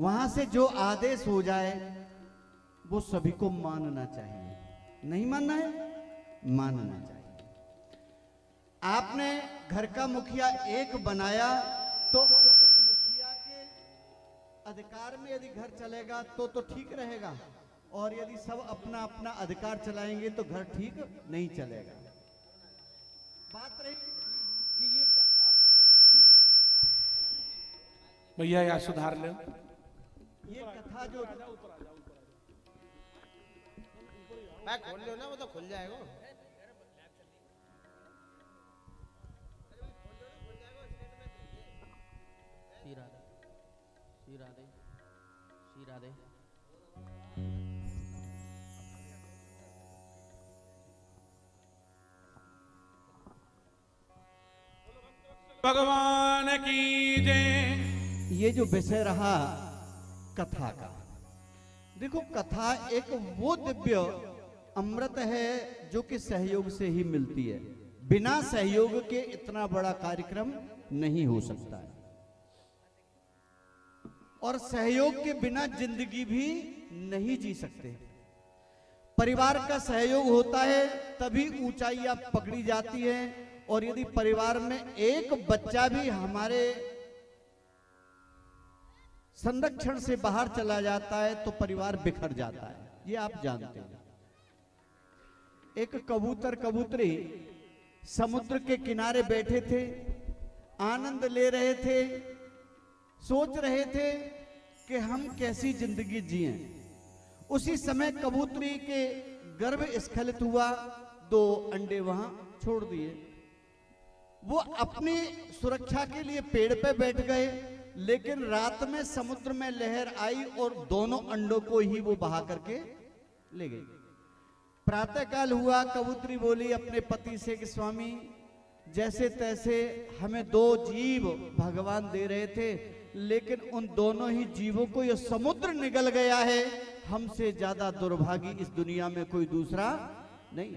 वहां से जो आदेश हो जाए वो सभी को मानना चाहिए। नहीं मानना है, मानना चाहिए। आपने घर का मुखिया एक बनाया तो मुखिया के अधिकार में यदि घर चलेगा तो ठीक रहेगा, और यदि सब अपना अपना अधिकार चलाएंगे तो घर ठीक नहीं चलेगा। बात रही कि ये भैया या सुधार ले, ये कथा जो मैं खोल लो ना, वो तो खुल जाएगा। श्री राधे, श्री राधे, श्री राधे। भगवान की जय। ये जो विषय रहा कथा का, देखो कथा एक वो दिव्य अमृत है जो कि सहयोग से ही मिलती है। बिना सहयोग के इतना बड़ा कार्यक्रम नहीं हो सकता है, और सहयोग के बिना जिंदगी भी नहीं जी सकते। परिवार का सहयोग होता है तभी ऊंचाइयां पकड़ी जाती है, और यदि परिवार में एक बच्चा भी हमारे संरक्षण से बाहर चला जाता है तो परिवार बिखर जाता है, ये आप जानते हैं। एक कबूतर कबूतरी समुद्र के किनारे बैठे थे, आनंद ले रहे थे, सोच रहे थे कि हम कैसी जिंदगी जिएं। उसी समय कबूतरी के गर्भ स्खलित हुआ, 2 अंडे वहां छोड़ दिए। वो अपनी सुरक्षा के लिए पेड़ पे बैठ गए, लेकिन रात में समुद्र में लहर आई और दोनों अंडों को ही वो बहा करके ले गई। प्रातःकाल हुआ, कबूतरी बोली अपने पति से कि स्वामी, जैसे तैसे हमें 2 जीव भगवान दे रहे थे, लेकिन उन दोनों ही जीवों को ये समुद्र निगल गया है। हमसे ज्यादा दुर्भागी इस दुनिया में कोई दूसरा नहीं।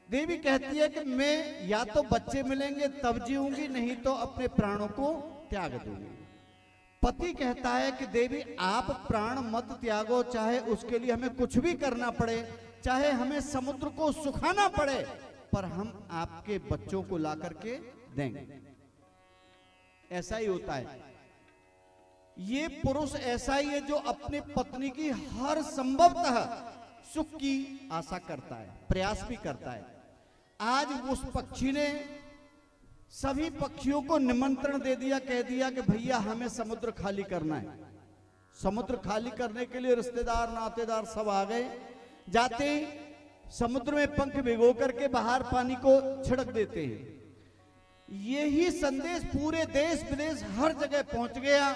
देवी कहती है कि मैं या तो बच्चे मिलेंगे तब जीऊंगी, नहीं तो अपने प्राणों को त्याग दूंगी। पति कहता है कि देवी आप प्राण मत त्यागो, चाहे उसके लिए हमें कुछ भी करना पड़े, चाहे हमें समुद्र को सुखाना पड़े, पर हम आपके बच्चों को ला करके देंगे। ऐसा ही होता है। ये पुरुष ऐसा ही है जो अपने पत्नी की हर संभवतः सुख की आशा करता है, प्रयास भी करता है। आज उस पक्षी ने सभी पक्षियों को निमंत्रण दे दिया, कह दिया कि भैया हमें समुद्र खाली करना है। समुद्र खाली करने के लिए रिश्तेदार नातेदार सब आ गए। जाते ही समुद्र में पंख भिगो करके बाहर पानी को छिड़क देते हैं। यही संदेश पूरे देश विदेश हर जगह पहुंच गया।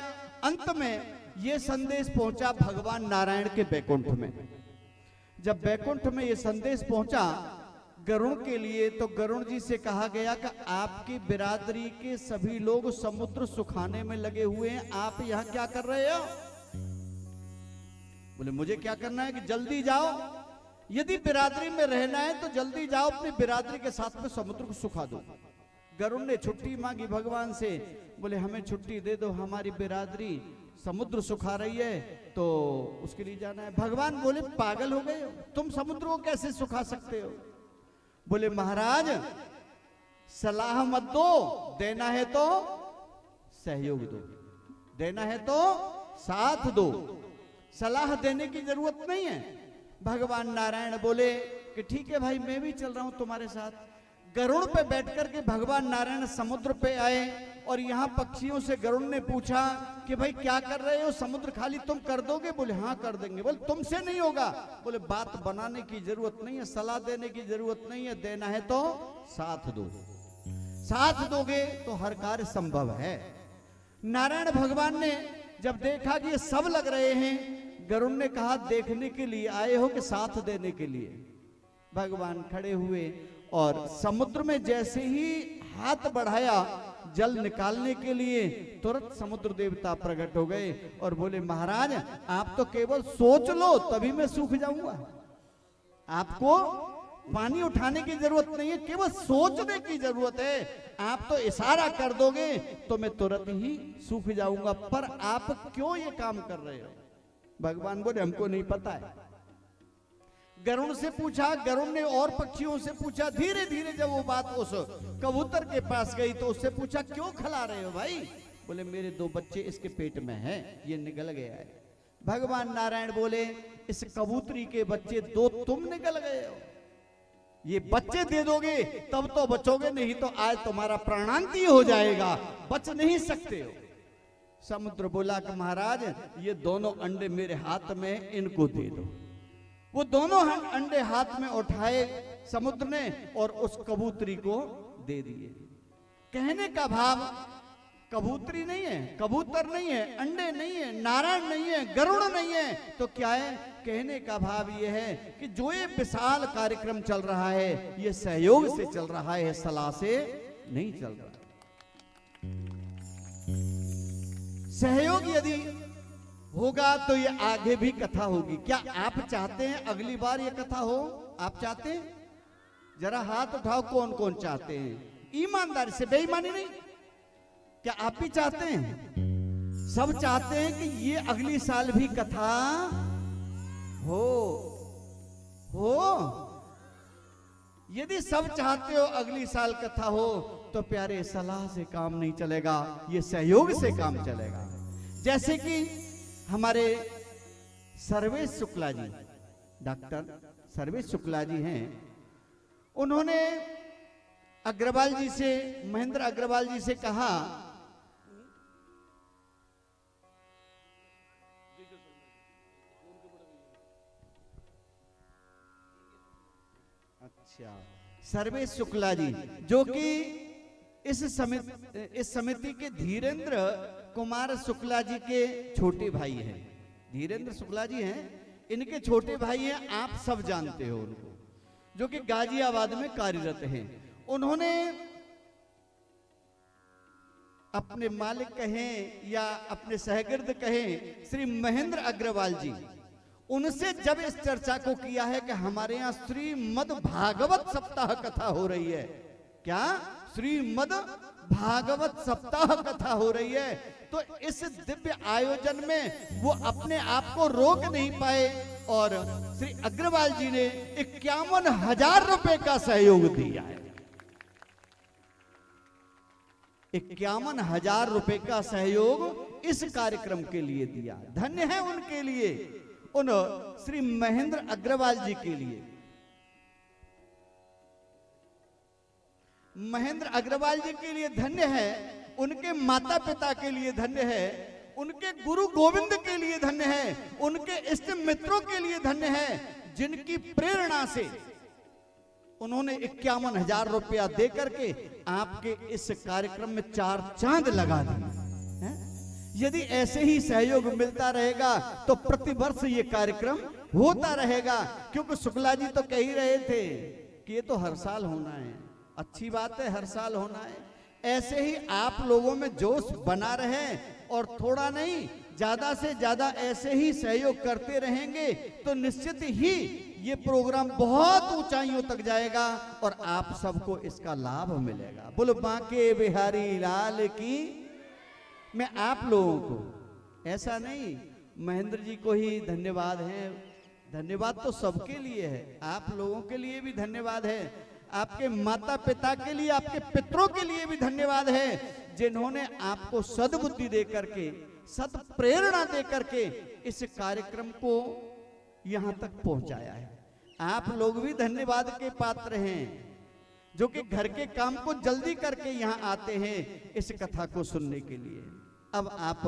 अंत में यह संदेश पहुंचा भगवान नारायण के बैकुंठ में। जब बैकुंठ में यह संदेश पहुंचा गरुण के लिए, तो गरुण जी से कहा गया कि आपकी बिरादरी के सभी लोग समुद्र सुखाने में लगे हुए हैं, आप यहां क्या कर रहे हो? बोले मुझे क्या करना है कि जल्दी जाओ, यदि बिरादरी में रहना है तो जल्दी जाओ, अपनी बिरादरी के साथ में समुद्र को सुखा दो। गरुण ने छुट्टी मांगी भगवान से, बोले हमें छुट्टी दे दो, हमारी बिरादरी समुद्र सुखा रही है तो उसके लिए जाना है। भगवान बोले पागल हो गए हो, तुम समुद्र को कैसे सुखा सकते हो? बोले महाराज सलाह मत दो, देना है तो सहयोग दो, देना है तो साथ दो, सलाह देने की जरूरत नहीं है। भगवान नारायण बोले कि ठीक है भाई, मैं भी चल रहा हूं तुम्हारे साथ। गरुड़ पे बैठकर के भगवान नारायण समुद्र पे आए, और यहां पक्षियों से गरुड़ ने पूछा कि भाई क्या कर रहे हो, समुद्र खाली तुम कर दोगे? बोले हाँ कर देंगे। बोले तुमसे नहीं होगा। बोले बात बनाने की जरूरत नहीं है, सलाह देने की जरूरत नहीं है, देना है तो साथ दो, साथ दोगे तो हर कार्य संभव है। नारायण भगवान ने जब देखा कि ये सब लग रहे हैं, गरुड़ ने कहा देखने के लिए आए हो कि साथ देने के लिए? भगवान खड़े हुए और समुद्र में जैसे ही हाथ बढ़ाया जल निकालने के लिए, तुरंत समुद्र देवता प्रकट हो गए और बोले महाराज आप तो केवल सोच लो तभी मैं सूख जाऊंगा, आपको पानी उठाने की जरूरत नहीं है, केवल सोचने की जरूरत है। आप तो इशारा कर दोगे तो मैं तुरंत ही सूख जाऊंगा, पर आप क्यों ये काम कर रहे हो? भगवान बोले हमको नहीं पता है। गरुड़ से पूछा, गरुड़ ने और पक्षियों से पूछा। धीरे धीरे जब वो बात उस कबूतर के पास गई तो उससे पूछा क्यों खिला रहे हो भाई? बोले मेरे 2 बच्चे इसके पेट में हैं, ये निकल गया है। भगवान नारायण बोले इस कबूतरी के बच्चे 2 तुम निकल गए हो, ये बच्चे दे दोगे तब तो बचोगे, नहीं तो आज तुम्हारा प्राणांती हो जाएगा, बच नहीं सकते हो। समुद्र बोला कि महाराज ये दोनों अंडे मेरे हाथ में, इनको दे दो। वो दोनों अंडे हाथ में उठाए समुद्र ने और उस कबूतरी को दे दिए। कहने का भाव कबूतरी नहीं है, कबूतर नहीं है, अंडे नहीं है, नारायण नहीं है, गरुड़ नहीं है, तो क्या है? कहने का भाव ये है कि जो ये विशाल कार्यक्रम चल रहा है ये सहयोग से चल रहा है, सलाह से नहीं चल रहा। सहयोग यदि होगा तो ये आगे भी कथा होगी। क्या आप चाहते हैं अगली बार ये कथा हो? आप चाहते हैं? जरा हाथ उठाओ, कौन कौन चाहते हैं? ईमानदारी से, बेईमानी नहीं। क्या आप भी चाहते हैं? सब चाहते हैं कि ये अगली साल भी कथा हो। यदि सब चाहते हो अगली साल कथा हो तो प्यारे सलाह से काम नहीं चलेगा, ये सहयोग से काम चलेगा। जैसे कि हमारे सर्वेश शुक्ला जी, डॉक्टर सर्वेश शुक्ला जी हैं, उन्होंने अग्रवाल जी से, महेंद्र अग्रवाल जी से कहा अच्छा, सर्वेश शुक्ला जी जो कि इस समिति के धीरेन्द्र कुमार शुक्ला जी के छोटे भाई हैं। धीरेन्द्र शुक्ला जी हैं, इनके छोटे भाई हैं, आप सब जानते हो उनको, जो कि गाजियाबाद में कार्यरत हैं। उन्होंने अपने मालिक कहें या अपने सहगिर्द कहें श्री महेंद्र अग्रवाल जी, उनसे जब इस चर्चा को किया है कि हमारे यहाँ श्रीमद् भागवत सप्ताह कथा हो रही है। क्या? श्रीमद् भागवत सप्ताह कथा हो रही है। तो इस दिव्य आयोजन में वो अपने आप को रोक नहीं पाए और श्री अग्रवाल जी ने 51,000 रुपए का सहयोग दिया है। 51,000 रुपए का सहयोग इस कार्यक्रम के लिए दिया। धन्य है उनके लिए, उन श्री महेंद्र अग्रवाल जी के लिए। महेंद्र अग्रवाल जी के लिए धन्य है, उनके माता पिता के लिए धन्य है, उनके गुरु गोविंद के लिए धन्य है, उनके इष्ट मित्रों के लिए धन्य है, जिनकी प्रेरणा से उन्होंने 51,000 रुपया दे करके आपके इस कार्यक्रम में 4 चांद लगा दिए। यदि ऐसे ही सहयोग मिलता रहेगा तो प्रतिवर्ष ये कार्यक्रम होता रहेगा, क्योंकि शुक्ला जी तो कह ही रहे थे कि ये तो हर साल होना है। अच्छी बात है, हर साल होना है। ऐसे ही आप लोगों में जोश बना रहे और थोड़ा नहीं ज्यादा से ज्यादा ऐसे ही सहयोग करते रहेंगे तो निश्चित ही ये प्रोग्राम बहुत ऊंचाइयों तक जाएगा और आप सबको इसका लाभ मिलेगा। बोलो बांके बिहारी लाल की। मैं आप लोगों को, ऐसा नहीं महेंद्र जी को ही धन्यवाद है, धन्यवाद तो सबके लिए है, आप लोगों के लिए भी धन्यवाद है, आपके माता पिता के लिए, आपके पितरों के लिए भी धन्यवाद है, जिन्होंने आपको सद्बुद्धि दे करके, सत प्रेरणा दे करके इस कार्यक्रम को यहां तक पहुंचाया है। आप लोग भी धन्यवाद के पात्र हैं, जो कि घर के काम को जल्दी करके यहां आते हैं इस कथा को सुनने के लिए। अब आप